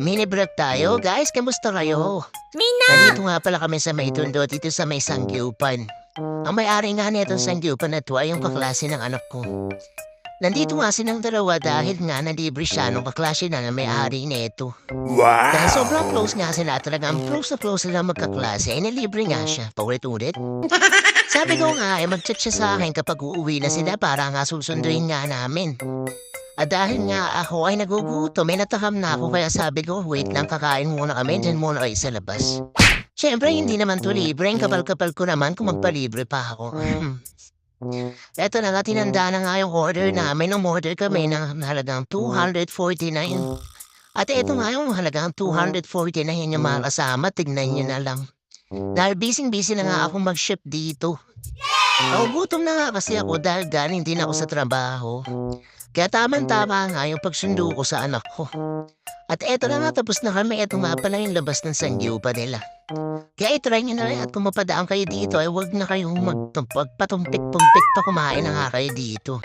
Mini break tayo. Guys, kamusta kayo? Mina! Nandito nga pala kami sa may tundo dito sa may Sangyupan. Ang may-ari nga nito sa Sangyupan na to ay yung kaklase ng anak ko. Nandito nga silang dalawa dahil nga nalibre siya nung kaklase na ng may-ari nito. Dahil sobrang close nga sila, talagang close na close sila magkaklase, ay nalibre nga siya. Paulit-ulit. Sabi ko nga ay mag-chat siya sa akin kapag uuwi na sila para nga susunduin nga namin. At dahil nga ako ay nagugutom, may natakam na ako kaya sabi ko, wait lang, kakain muna kami, dyan muna kayo sa labas. Siyempre, hindi naman to libre, ang kapal-kapal ko naman kung magpalibre pa ako. Eto na nga, tinanda na nga yung order namin, umorder kami ng halagang 249. At eto nga yung halagang 249 yung mga kasama, tignan nyo na lang. Dahil busy-busy na nga ako mag-ship dito. Gutom na nga kasi ako dahil galing din ako sa trabaho. Kaya tama-tama nga yung pagsundo ko sa anak ko. At eto na nga, tapos na kami. Eto nga pala yung labas ng Sangyupan nila. Kaya itry nyo na rin at kung mapadaan kayo dito ay huwag na kayong magpatumpik-pumpik pa kumain na nga kayo dito.